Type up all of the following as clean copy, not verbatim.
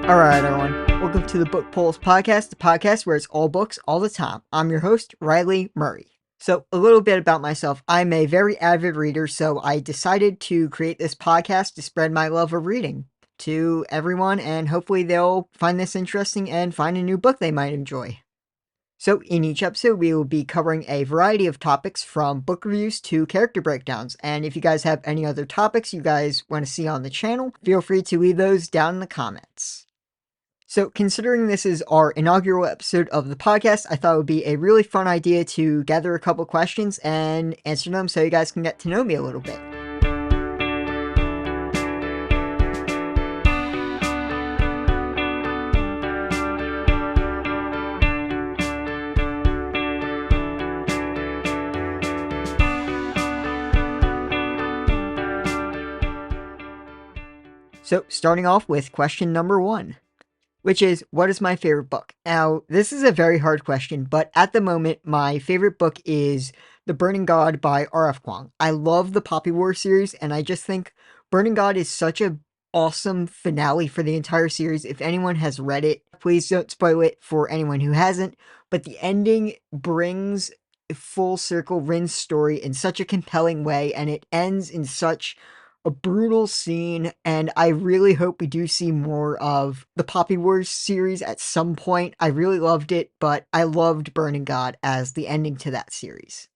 Alright, everyone. Welcome to the Book Polls Podcast, the podcast where it's all books all the time. I'm your host, Riley Murray. So, a little bit about myself. I'm a very avid reader, so I decided to create this podcast to spread my love of reading to everyone, and hopefully they'll find this interesting and find a new book they might enjoy. So, in each episode, we will be covering a variety of topics from book reviews to character breakdowns. And if you guys have any other topics you guys want to see on the channel, feel free to leave those down in the comments. So, considering this is our inaugural episode of the podcast, I thought it would be a really fun idea to gather a couple questions and answer them so you guys can get to know me a little bit. So, starting off with question number 1, which is, what is my favorite book? Now, this is a very hard question, but at the moment, my favorite book is The Burning God by R.F. Kuang. I love the Poppy War series, and I just think Burning God is such a awesome finale for the entire series. If anyone has read it, please don't spoil it for anyone who hasn't, but the ending brings full circle Rin's story in such a compelling way, and it ends in such a brutal scene, and I really hope we do see more of the Poppy Wars series at some point. I really loved it, but I loved Burning God as the ending to that series.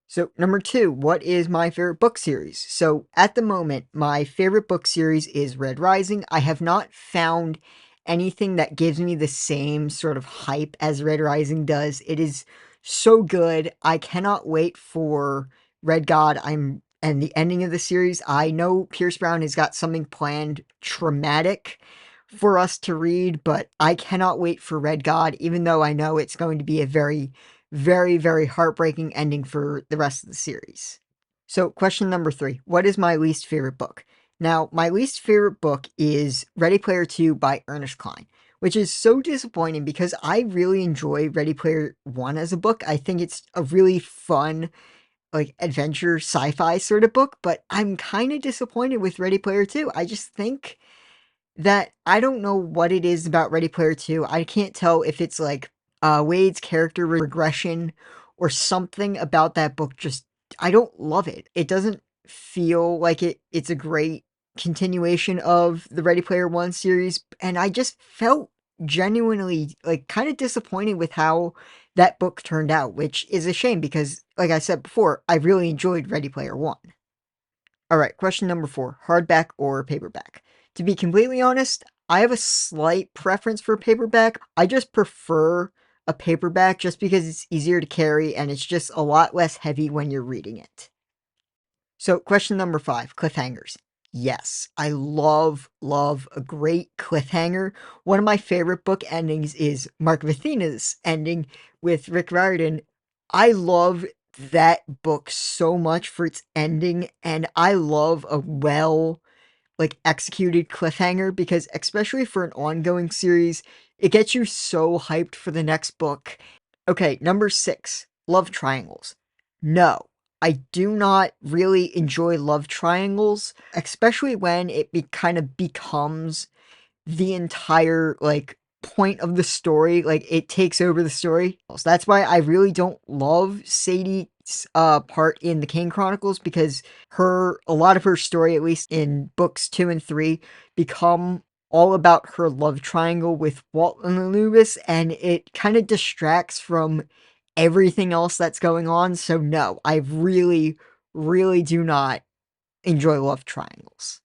So, number 2, what is my favorite book series? So, at the moment, my favorite book series is Red Rising. I have not found anything that gives me the same sort of hype as Red Rising does. It is so good. I cannot wait for Red God. And the ending of the series. I know Pierce Brown has got something planned traumatic for us to read, but I cannot wait for Red God, even though I know it's going to be a very, very, very heartbreaking ending for the rest of the series. So, question number 3, what is my least favorite book? Now, my least favorite book is Ready Player 2 by Ernest Cline, which is so disappointing because I really enjoy Ready Player 1 as a book. I think it's a really fun, adventure sci-fi sort of book, but I'm kind of disappointed with Ready Player 2. I just think that I don't know what it is about Ready Player 2. I can't tell if it's Wade's character regression or something about that book. Just, I don't love it. It doesn't feel like it's a great continuation of the Ready Player 1 series, and I just felt genuinely kind of disappointed with how that book turned out, which is a shame because, like I said before, I really enjoyed Ready Player 1. Alright, question number 4, hardback or paperback? To be completely honest, I have a slight preference for paperback. I just prefer a paperback just because it's easier to carry and it's just a lot less heavy when you're reading it. So, question number 5, cliffhangers. Yes, I love a great cliffhanger. One of my favorite book endings is Mark Vathina's ending with Rick Riordan. I love that book so much for its ending, and I love a executed cliffhanger because, especially for an ongoing series, it gets you so hyped for the next book. Okay, number 6, love triangles. No, I do not really enjoy love triangles, especially when it kind of becomes the entire, point of the story. It takes over the story. So that's why I really don't love Sadie's part in the Kane Chronicles, because a lot of her story, at least in books 2 and 3, become all about her love triangle with Walt and Lubis, and it kind of distracts from everything else that's going on. So no, I really, really do not enjoy love triangles.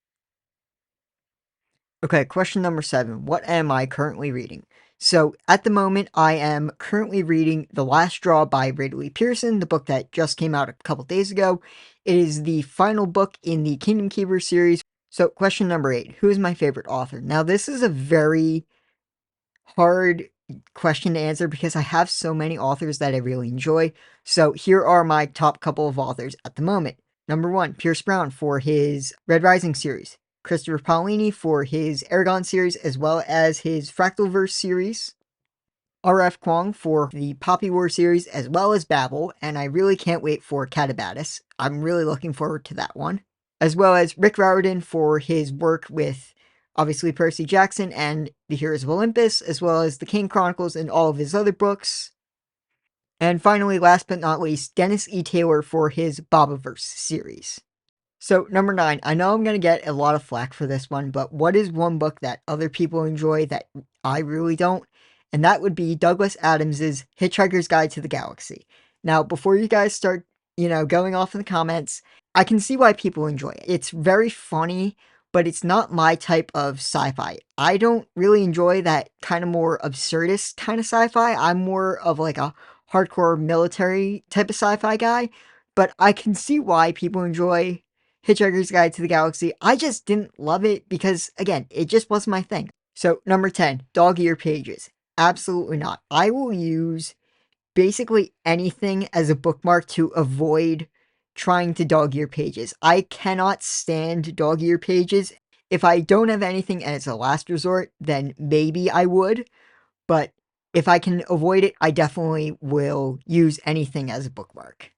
Okay, question number 7. What am I currently reading? So, at the moment, I am currently reading The Last Straw by Ridley Pearson, the book that just came out a couple days ago. It is the final book in the Kingdom Keeper series. So, question number 8. Who is my favorite author? Now, this is a very hard question to answer because I have so many authors that I really enjoy. So, here are my top couple of authors at the moment. Number 1, Pierce Brown for his Red Rising series. Christopher Paolini for his Eragon series, as well as his Fractalverse series. R.F. Kuang for the Poppy War series, as well as Babel, and I really can't wait for Katabatis. I'm really looking forward to that one. As well as Rick Riordan for his work with obviously Percy Jackson and the Heroes of Olympus, as well as the Kane Chronicles and all of his other books. And finally, last but not least, Dennis E. Taylor for his Bobiverse series. So, number 9, I know I'm going to get a lot of flack for this one, but what is one book that other people enjoy that I really don't? And that would be Douglas Adams's Hitchhiker's Guide to the Galaxy. Now, before you guys start, going off in the comments, I can see why people enjoy it. It's very funny, but it's not my type of sci-fi. I don't really enjoy that kind of more absurdist kind of sci-fi. I'm more of like a hardcore military type of sci-fi guy, but I can see why people enjoy Hitchhiker's Guide to the Galaxy. I just didn't love it because, again, it just wasn't my thing. So, number 10, dog-ear pages. Absolutely not. I will use basically anything as a bookmark to avoid trying to dog-ear pages. I cannot stand dog-ear pages. If I don't have anything and it's a last resort, then maybe I would. But if I can avoid it, I definitely will use anything as a bookmark.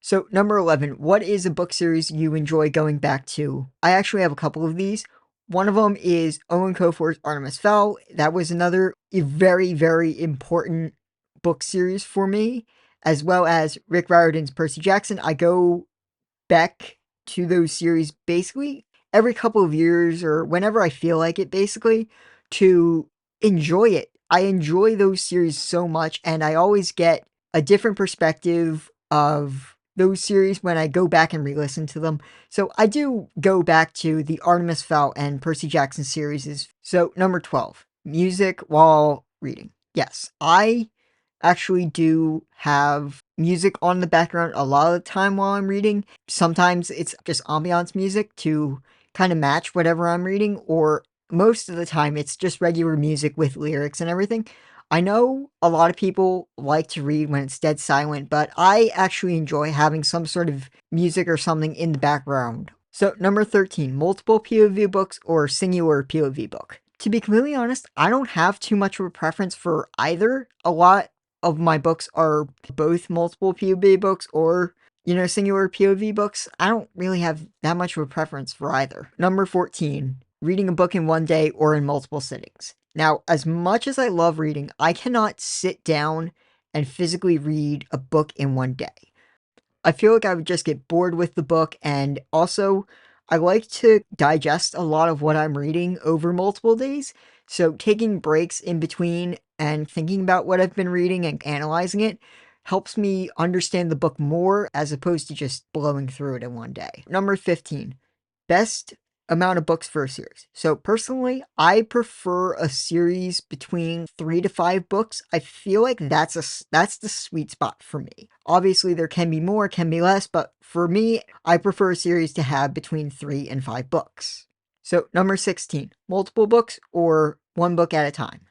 So, number 11, what is a book series you enjoy going back to? I actually have a couple of these. One of them is Owen Cofort's Artemis Fowl. That was another very, very important book series for me, as well as Rick Riordan's Percy Jackson. I go back to those series basically every couple of years or whenever I feel like it, basically, to enjoy it. I enjoy those series so much, and I always get a different perspective of those series when I go back and re-listen to them. So I do go back to the Artemis Fowl and Percy Jackson series. So number 12, music while reading. Yes, I actually do have music on the background a lot of the time while I'm reading. Sometimes it's just ambiance music to kind of match whatever I'm reading, or most of the time it's just regular music with lyrics and everything. I know a lot of people like to read when it's dead silent, but I actually enjoy having some sort of music or something in the background. So, number 13, multiple POV books or singular POV book. To be completely honest, I don't have too much of a preference for either. A lot of my books are both multiple POV books or, singular POV books. I don't really have that much of a preference for either. Number 14, reading a book in one day or in multiple sittings. Now, as much as I love reading, I cannot sit down and physically read a book in one day. I feel like I would just get bored with the book, and also, I like to digest a lot of what I'm reading over multiple days, so taking breaks in between and thinking about what I've been reading and analyzing it helps me understand the book more as opposed to just blowing through it in one day. Number 15, best amount of books for a series. So personally, I prefer a series between 3 to 5 books. I feel like that's the sweet spot for me. Obviously, there can be more, can be less, but for me, I prefer a series to have between 3 and 5 books. So number 16, multiple books or one book at a time.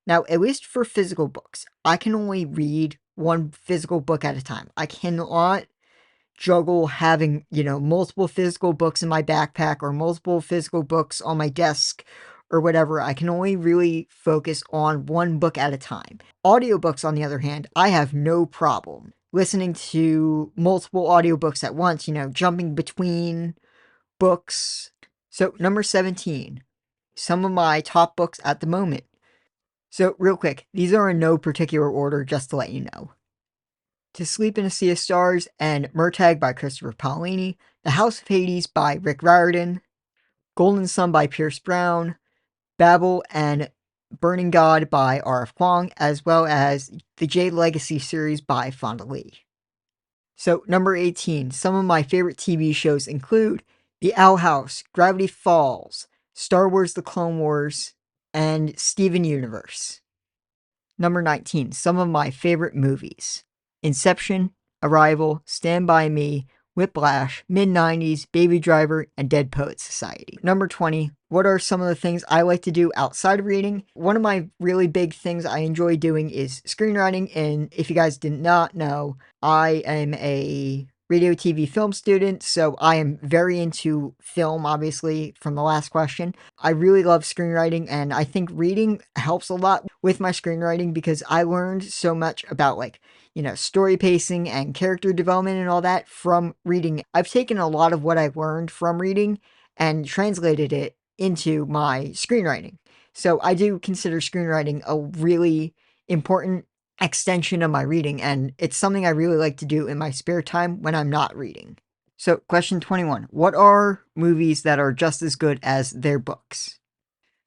Now, at least for physical books, I can only read one physical book at a time. I cannot juggle having, multiple physical books in my backpack or multiple physical books on my desk or whatever. I can only really focus on one book at a time. Audiobooks, on the other hand, I have no problem listening to multiple audiobooks at once, jumping between books. So, number 17, some of my top books at the moment. So, real quick, these are in no particular order, just to let you know. To Sleep in a Sea of Stars and Murtagh by Christopher Paolini, The House of Hades by Rick Riordan, Golden Sun by Pierce Brown, Babel and Burning God by R.F. Kuang, as well as the Jade Legacy series by Fonda Lee. So, number 18, some of my favorite TV shows include The Owl House, Gravity Falls, Star Wars The Clone Wars, and Steven Universe. Number 19, some of my favorite movies. Inception, Arrival, Stand By Me, Whiplash, Mid-90s, Baby Driver, and Dead Poets Society. Number 20, what are some of the things I like to do outside of reading? One of my really big things I enjoy doing is screenwriting, and if you guys did not know, I am a radio, TV, film student, so I am very into film, obviously, from the last question. I really love screenwriting, and I think reading helps a lot with my screenwriting because I learned so much about, story pacing and character development and all that from reading. I've taken a lot of what I learned from reading and translated it into my screenwriting. So I do consider screenwriting a really important extension of my reading, and it's something I really like to do in my spare time when I'm not reading. So, question 21. What are movies that are just as good as their books?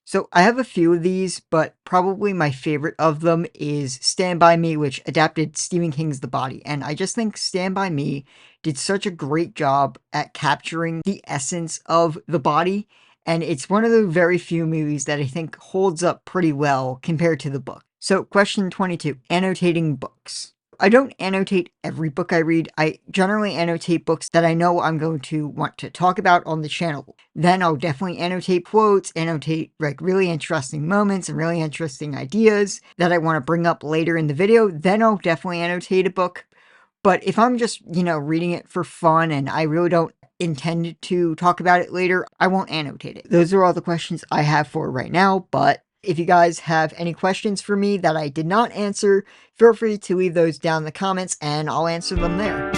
So, I have a few of these, but probably my favorite of them is Stand By Me, which adapted Stephen King's The Body. And I just think Stand By Me did such a great job at capturing the essence of The Body. And it's one of the very few movies that I think holds up pretty well compared to the book. So, question 22. Annotating books. I don't annotate every book I read. I generally annotate books that I know I'm going to want to talk about on the channel. Then I'll definitely annotate quotes, annotate like really interesting moments and really interesting ideas that I want to bring up later in the video. Then I'll definitely annotate a book. But if I'm just, reading it for fun and I really don't intend to talk about it later, I won't annotate it. Those are all the questions I have for right now, but if you guys have any questions for me that I did not answer, feel free to leave those down in the comments and I'll answer them there.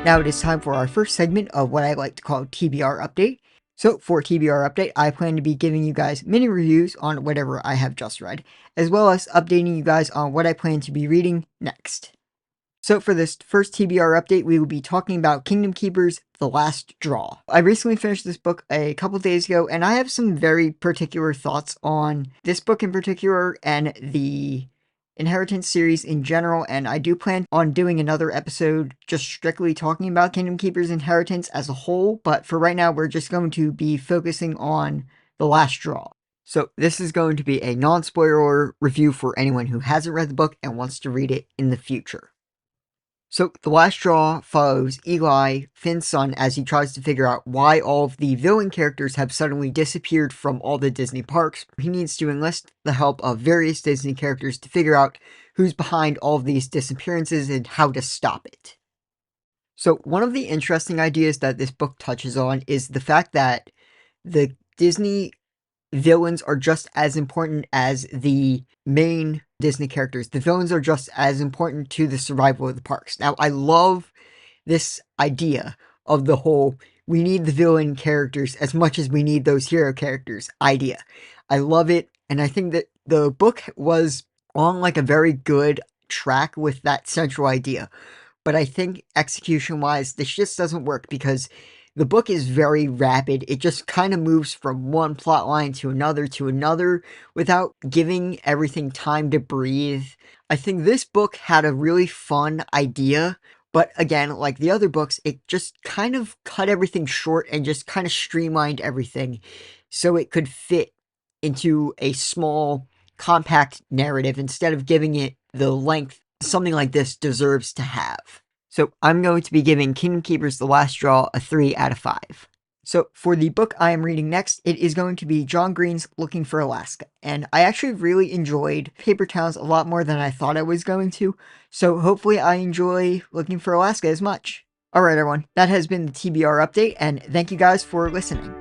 Now it is time for our first segment of what I like to call TBR Update. So for TBR Update, I plan to be giving you guys mini reviews on whatever I have just read, as well as updating you guys on what I plan to be reading next. So for this first TBR update, we will be talking about Kingdom Keepers: The Last Draw. I recently finished this book a couple days ago, and I have some very particular thoughts on this book in particular and the Inheritance series in general, and I do plan on doing another episode just strictly talking about Kingdom Keepers: Inheritance as a whole, but for right now, we're just going to be focusing on The Last Draw. So this is going to be a non-spoiler review for anyone who hasn't read the book and wants to read it in the future. So, The Last Draw follows Eli, Finn's son, as he tries to figure out why all of the villain characters have suddenly disappeared from all the Disney parks. He needs to enlist the help of various Disney characters to figure out who's behind all of these disappearances and how to stop it. So, one of the interesting ideas that this book touches on is the fact that the Disney villains are just as important as the main Disney characters. The villains are just as important to the survival of the parks. Now, I love this idea of the whole we need the villain characters as much as we need those hero characters idea. I love it, and I think that the book was on like a very good track with that central idea. But I think execution-wise, this just doesn't work because the book is very rapid. It just kind of moves from one plot line to another without giving everything time to breathe. I think this book had a really fun idea, but again, like the other books, it just kind of cut everything short and just kind of streamlined everything so it could fit into a small, compact narrative instead of giving it the length something like this deserves to have. So I'm going to be giving Kingdom Keepers: The Last Draw a 3 out of 5. So for the book I am reading next, it is going to be John Green's Looking for Alaska. And I actually really enjoyed Paper Towns a lot more than I thought I was going to. So hopefully I enjoy Looking for Alaska as much. Alright everyone, that has been the TBR update, and thank you guys for listening.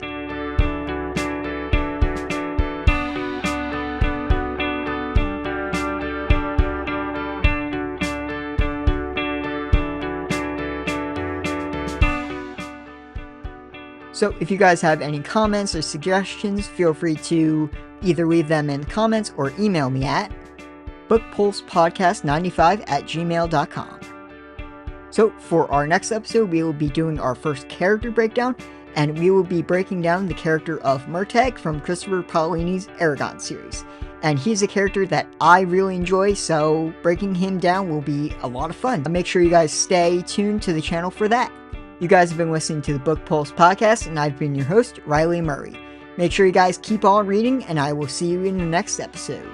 So if you guys have any comments or suggestions, feel free to either leave them in the comments or email me at bookpulsepodcast95@gmail.com. So for our next episode, we will be doing our first character breakdown, and we will be breaking down the character of Murtagh from Christopher Paolini's Eragon series. And he's a character that I really enjoy, so breaking him down will be a lot of fun. Make sure you guys stay tuned to the channel for that. You guys have been listening to the Book Pulse Podcast, and I've been your host, Riley Murray. Make sure you guys keep on reading, and I will see you in the next episode.